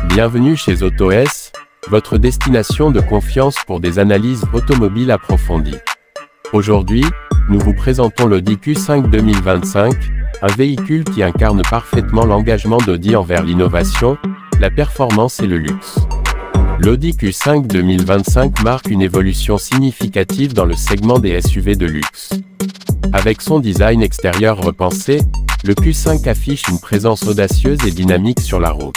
Bienvenue chez AutoS, votre destination de confiance pour des analyses automobiles approfondies. Aujourd'hui, nous vous présentons l'Audi Q5 2025, un véhicule qui incarne parfaitement l'engagement d'Audi envers l'innovation, la performance et le luxe. L'Audi Q5 2025 marque une évolution significative dans le segment des SUV de luxe. Avec son design extérieur repensé, le Q5 affiche une présence audacieuse et dynamique sur la route.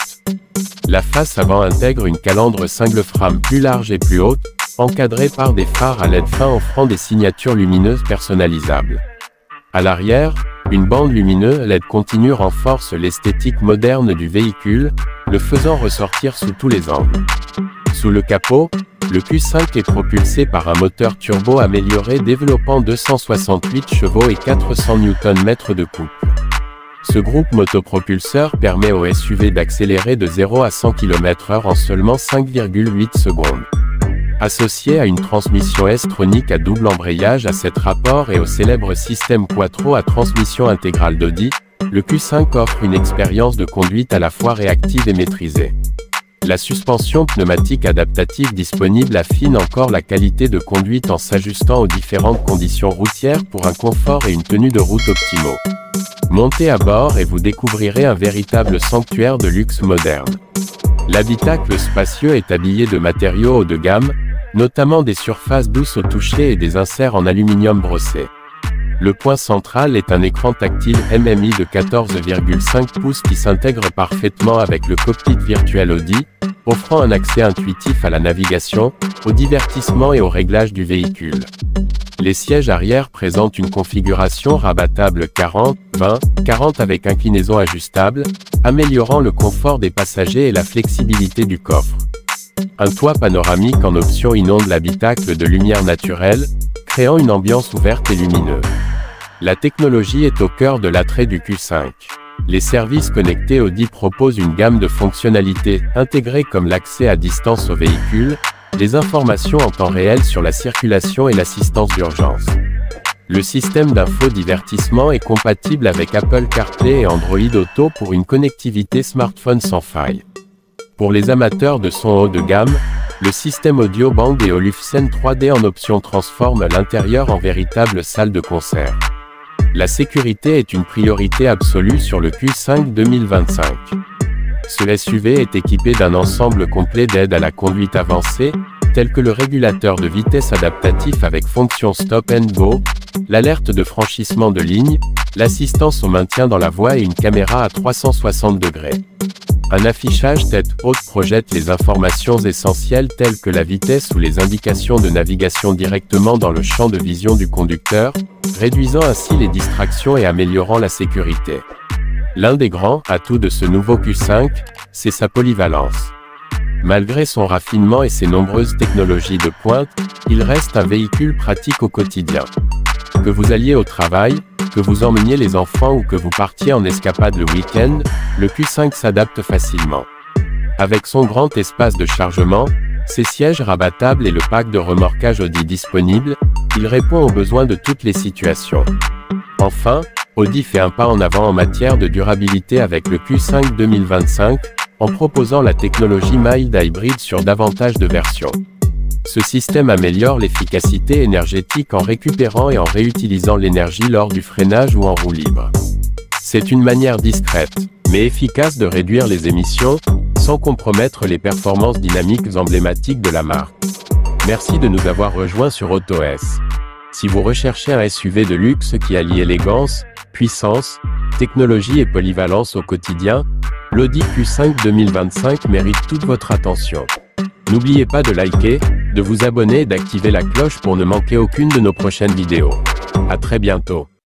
La face avant intègre une calandre single frame plus large et plus haute, encadrée par des phares à LED fins offrant des signatures lumineuses personnalisables. À l'arrière, une bande lumineuse LED continue renforce l'esthétique moderne du véhicule, le faisant ressortir sous tous les angles. Sous le capot, le Q5 est propulsé par un moteur turbo amélioré développant 268 chevaux et 400 Nm de couple. Ce groupe motopropulseur permet au SUV d'accélérer de 0 à 100 km/h en seulement 5,8 secondes. Associé à une transmission S-tronique à double embrayage à 7 rapports et au célèbre système Quattro à transmission intégrale d'Audi, le Q5 offre une expérience de conduite à la fois réactive et maîtrisée. La suspension pneumatique adaptative disponible affine encore la qualité de conduite en s'ajustant aux différentes conditions routières pour un confort et une tenue de route optimaux. Montez à bord et vous découvrirez un véritable sanctuaire de luxe moderne. L'habitacle spacieux est habillé de matériaux haut de gamme, notamment des surfaces douces au toucher et des inserts en aluminium brossé. Le point central est un écran tactile MMI de 14,5 pouces qui s'intègre parfaitement avec le cockpit virtuel Audi, offrant un accès intuitif à la navigation, au divertissement et au réglage du véhicule. Les sièges arrière présentent une configuration rabattable 40-20-40 avec inclinaison ajustable, améliorant le confort des passagers et la flexibilité du coffre. Un toit panoramique en option inonde l'habitacle de lumière naturelle, créant une ambiance ouverte et lumineuse. La technologie est au cœur de l'attrait du Q5. Les services connectés Audi proposent une gamme de fonctionnalités intégrées comme l'accès à distance au véhicule, les informations en temps réel sur la circulation et l'assistance d'urgence. Le système d'infodivertissement est compatible avec Apple CarPlay et Android Auto pour une connectivité smartphone sans faille. Pour les amateurs de son haut de gamme, le système audio Bang & Olufsen 3D en option transforme l'intérieur en véritable salle de concert. La sécurité est une priorité absolue sur le Q5 2025. Ce SUV est équipé d'un ensemble complet d'aides à la conduite avancée, telles que le régulateur de vitesse adaptatif avec fonction Stop and Go, l'alerte de franchissement de ligne, l'assistance au maintien dans la voie et une caméra à 360 degrés. Un affichage tête haute projette les informations essentielles telles que la vitesse ou les indications de navigation directement dans le champ de vision du conducteur, réduisant ainsi les distractions et améliorant la sécurité. L'un des grands atouts de ce nouveau Q5, c'est sa polyvalence. Malgré son raffinement et ses nombreuses technologies de pointe, il reste un véhicule pratique au quotidien. Que vous alliez au travail, que vous emmeniez les enfants ou que vous partiez en escapade le week-end, le Q5 s'adapte facilement. Avec son grand espace de chargement, ses sièges rabattables et le pack de remorquage Audi disponible, il répond aux besoins de toutes les situations. Enfin, Audi fait un pas en avant en matière de durabilité avec le Q5 2025, en proposant la technologie Mild Hybrid sur davantage de versions. Ce système améliore l'efficacité énergétique en récupérant et en réutilisant l'énergie lors du freinage ou en roue libre. C'est une manière discrète, mais efficace de réduire les émissions, sans compromettre les performances dynamiques emblématiques de la marque. Merci de nous avoir rejoints sur AutoS. Si vous recherchez un SUV de luxe qui allie élégance, puissance, technologie et polyvalence au quotidien, l'Audi Q5 2025 mérite toute votre attention. N'oubliez pas de liker, de vous abonner et d'activer la cloche pour ne manquer aucune de nos prochaines vidéos. À très bientôt.